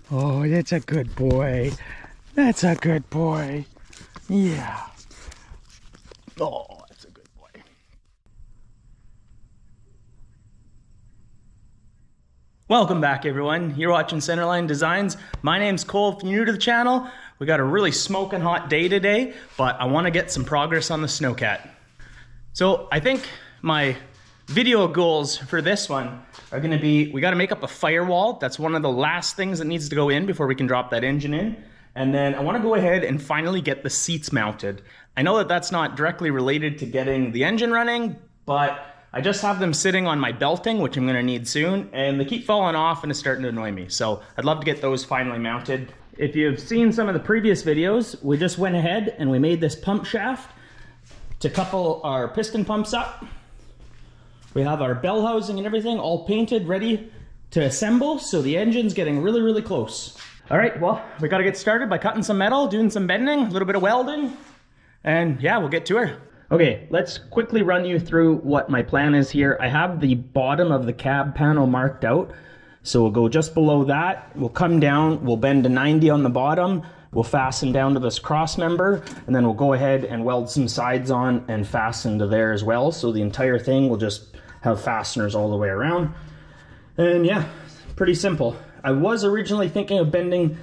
Oh, that's a good boy. That's a good boy. Yeah. Oh, that's a good boy. Welcome back, everyone. You're watching Centerline Designs. My name's Cole. If you're new to the channel, we got a really smoking hot day today, but I want to get some progress on the Snowcat. So I think my video goals for this one are going to be, we got to make up a firewall. That's one of the last things that needs to go in before we can drop that engine in. And then I want to go ahead and finally get the seats mounted. I know that that's not directly related to getting the engine running, but I just have them sitting on my belting, which I'm going to need soon, and they keep falling off and it's starting to annoy me. So I'd love to get those finally mounted. If you've seen some of the previous videos, we just went ahead and we made this pump shaft to couple our piston pumps up. We have our bell housing and everything all painted, ready to assemble, so the engine's getting really, really close. All right, well, we gotta get started by cutting some metal, doing some bending, a little bit of welding, and yeah, we'll get to her. Okay, let's quickly run you through what my plan is here. I have the bottom of the cab panel marked out, so we'll go just below that. We'll come down, we'll bend to 90 on the bottom, we'll fasten down to this cross member, and then we'll go ahead and weld some sides on and fasten to there as well, so the entire thing will just have fasteners all the way around. And yeah, pretty simple. I was originally thinking of bending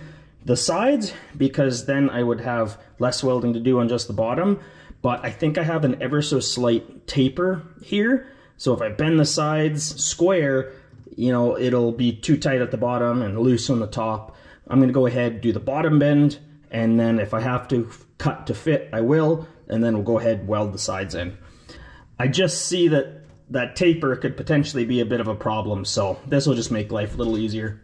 the sides because then I would have less welding to do on just the bottom, but I think I have an ever so slight taper here, so if I bend the sides square, you know, it'll be too tight at the bottom and loose on the top. I'm going to go ahead, do the bottom bend, and then if I have to cut to fit, I will, and then we'll go ahead and weld the sides in. I just see that that taper could potentially be a bit of a problem, so this will just make life a little easier.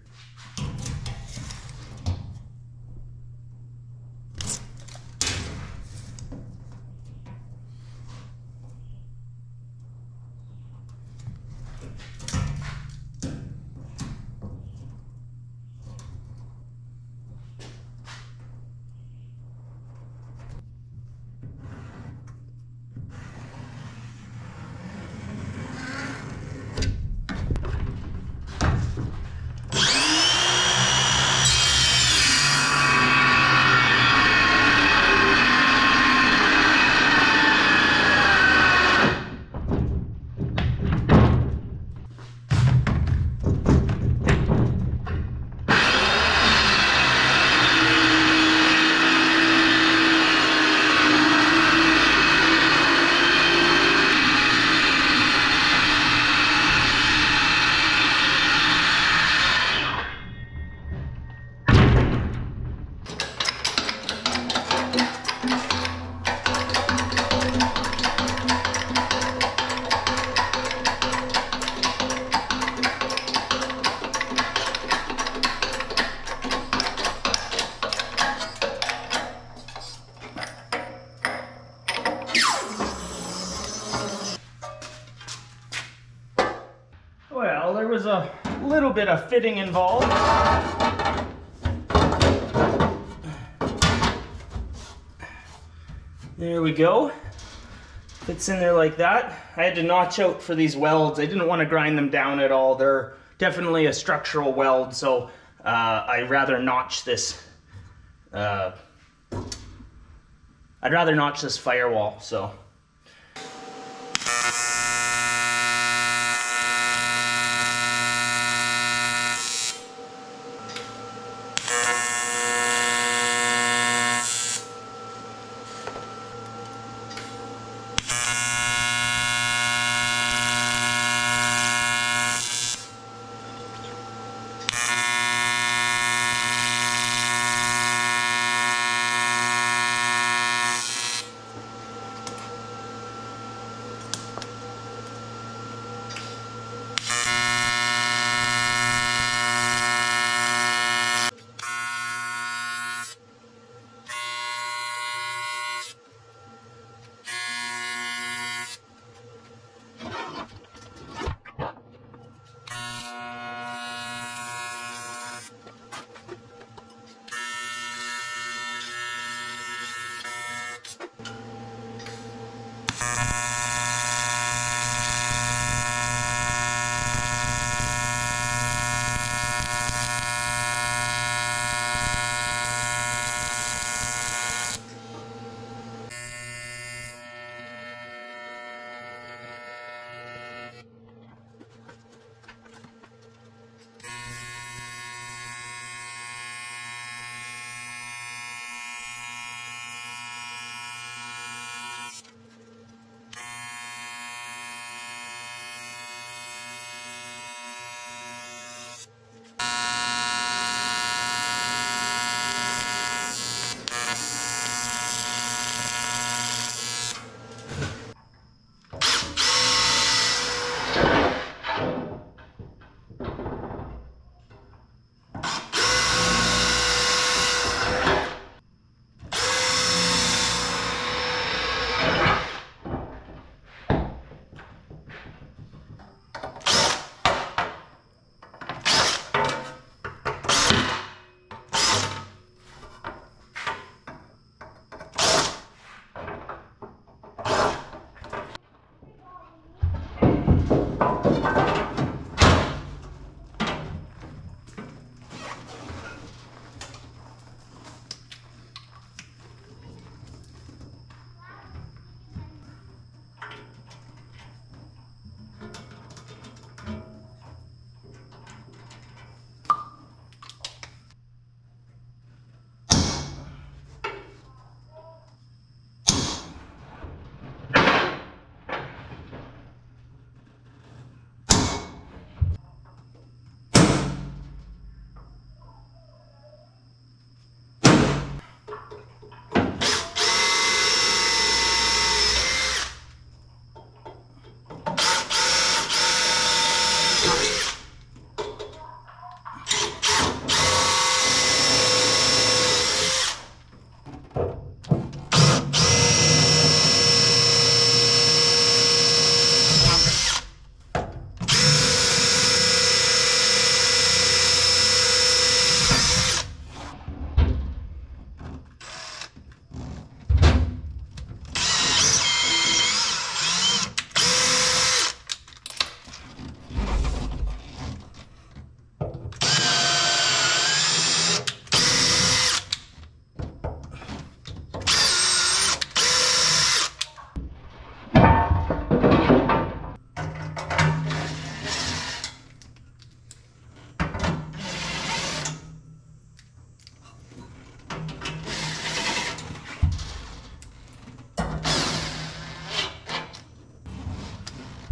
Well, there was a little bit of fitting involved. There we go. Fits in there like that. I had to notch out for these welds. I didn't want to grind them down at all. They're definitely a structural weld, so I'd rather notch this. I'd rather notch this firewall, so.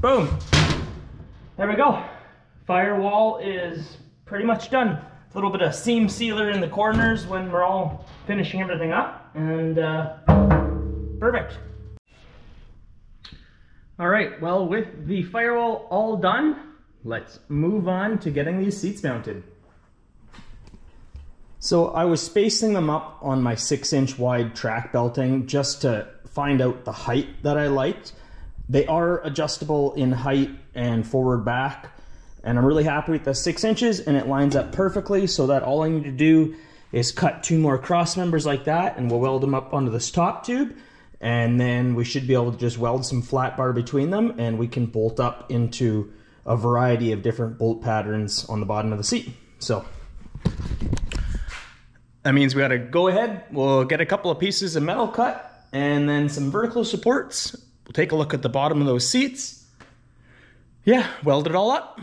Boom. There we go. Firewall is pretty much done. A little bit of seam sealer in the corners when we're all finishing everything up, and perfect. All right, well, with the firewall all done, let's move on to getting these seats mounted. So I was spacing them up on my 6-inch wide track belting just to find out the height that I liked. They are adjustable in height and forward back, and I'm really happy with the 6 inches, and it lines up perfectly so that all I need to do is cut 2 more cross members like that, and we'll weld them up onto this top tube, and then we should be able to just weld some flat bar between them, and we can bolt up into a variety of different bolt patterns on the bottom of the seat. So that means we gotta go ahead, we'll get a couple of pieces of metal cut, and then some vertical supports. We'll take a look at the bottom of those seats. Yeah, weld it all up.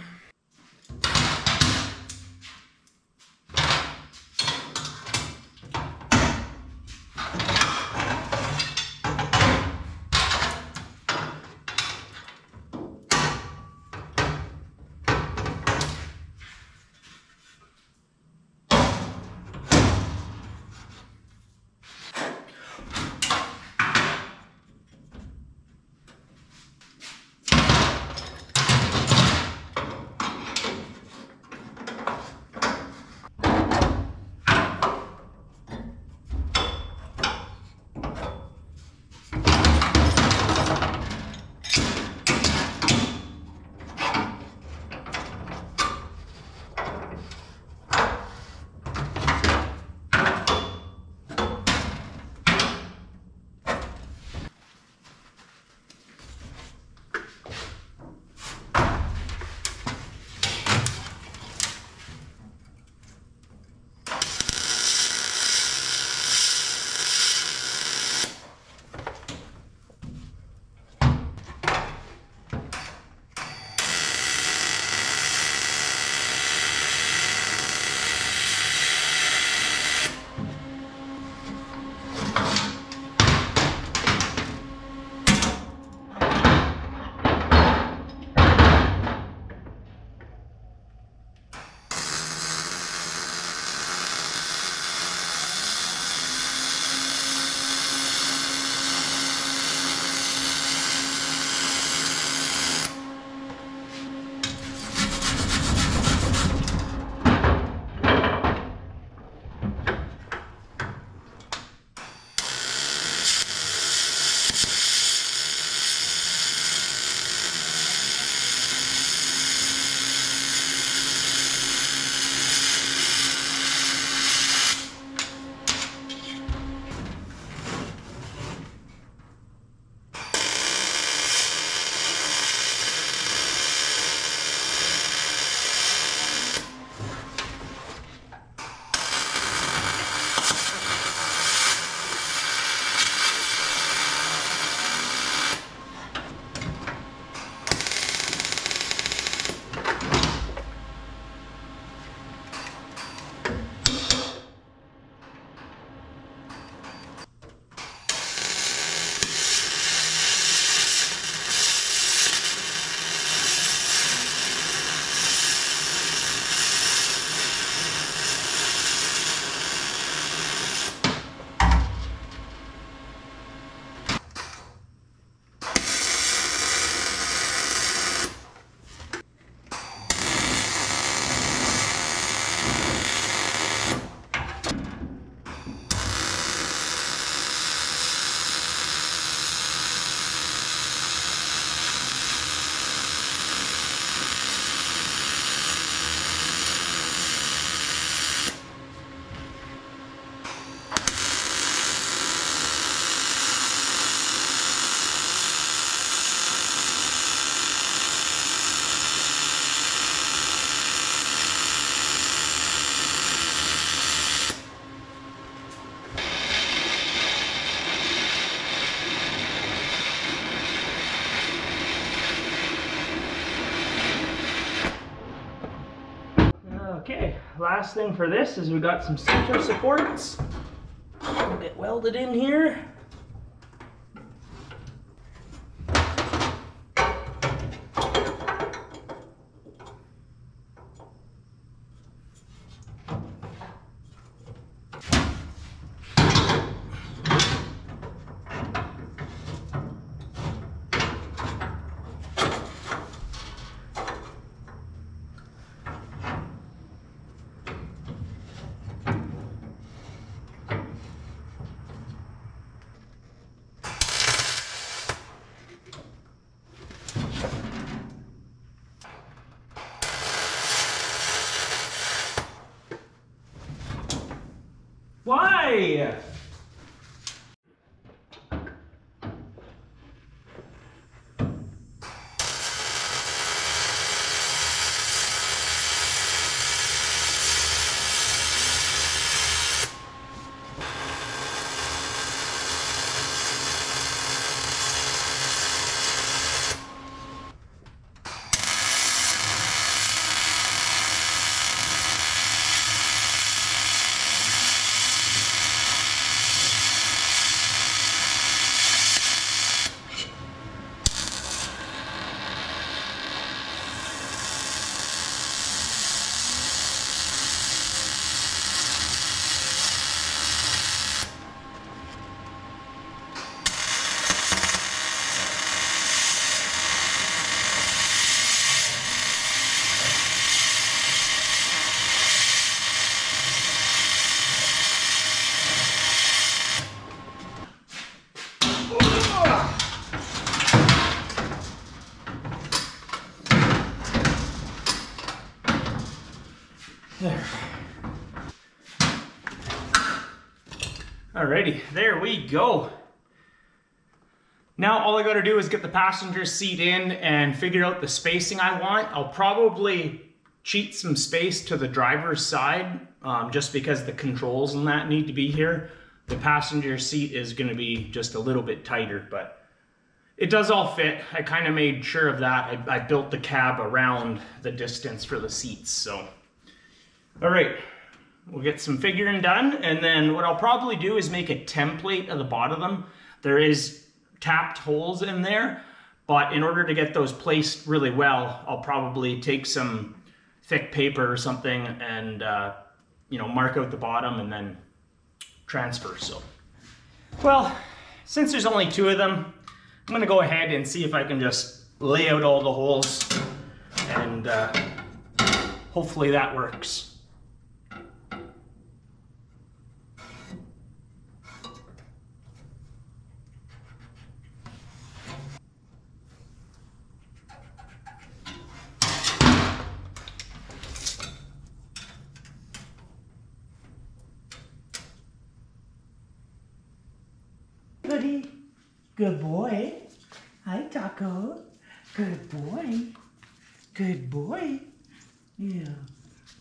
Okay, last thing for this is we got some center supports. We'll get welded in here. Why? There. Alrighty, there we go. Now all I gotta do is get the passenger seat in and figure out the spacing I want. I'll probably cheat some space to the driver's side just because the controls and that need to be here. The passenger seat is gonna be just a little bit tighter, but it does all fit. I kind of made sure of that. I built the cab around the distance for the seats, so. All right, we'll get some figuring done, and then what I'll probably do is make a template of the bottom of them. There is tapped holes in there, but in order to get those placed really well, I'll probably take some thick paper or something and you know, mark out the bottom and then transfer. So, well, since there's only 2 of them, I'm gonna go ahead and see if I can just lay out all the holes, and hopefully that works. Goody. Good boy. Hi, Taco. Good boy. Good boy. Yeah.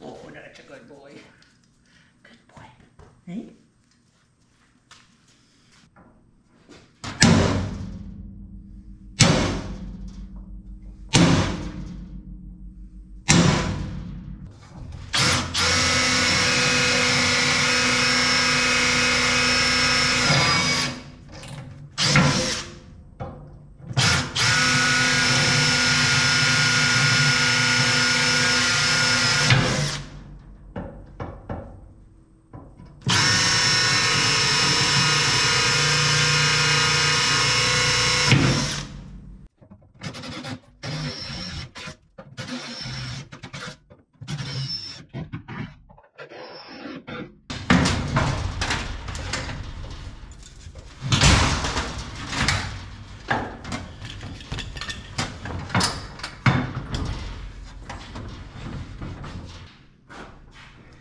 Oh, that's a good boy. Good boy. Hey?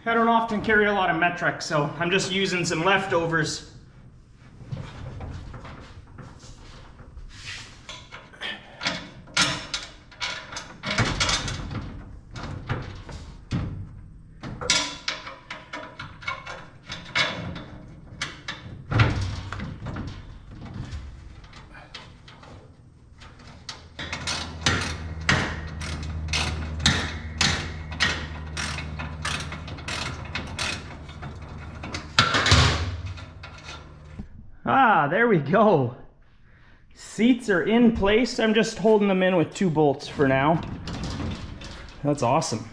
I don't often carry a lot of metric, so I'm just using some leftovers. Ah, there we go. Seats are in place. I'm just holding them in with 2 bolts for now. That's awesome.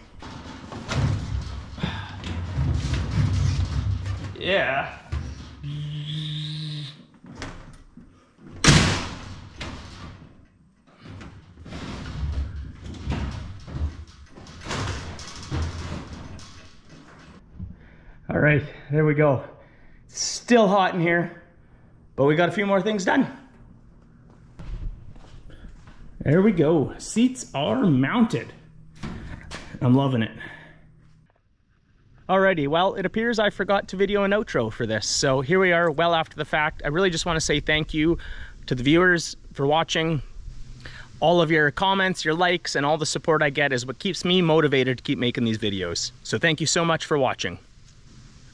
Yeah. All right, there we go. Still hot in here, but we got a few more things done. There we go. Seats are mounted. I'm loving it. Alrighty, well, it appears I forgot to video an outro for this. So here we are, well after the fact. I really just want to say thank you to the viewers for watching. All of your comments, your likes, and all the support I get is what keeps me motivated to keep making these videos. So thank you so much for watching.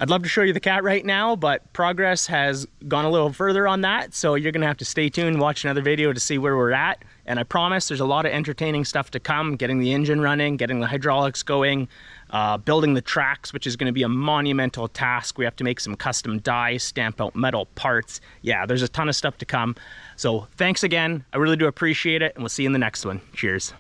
I'd love to show you the cat right now, but progress has gone a little further on that, so you're gonna have to stay tuned, watch another video to see where we're at. And I promise there's a lot of entertaining stuff to come, getting the engine running, getting the hydraulics going, building the tracks, which is gonna be a monumental task. We have to make some custom dies, stamp out metal parts. Yeah, there's a ton of stuff to come. So thanks again, I really do appreciate it, and we'll see you in the next one. Cheers.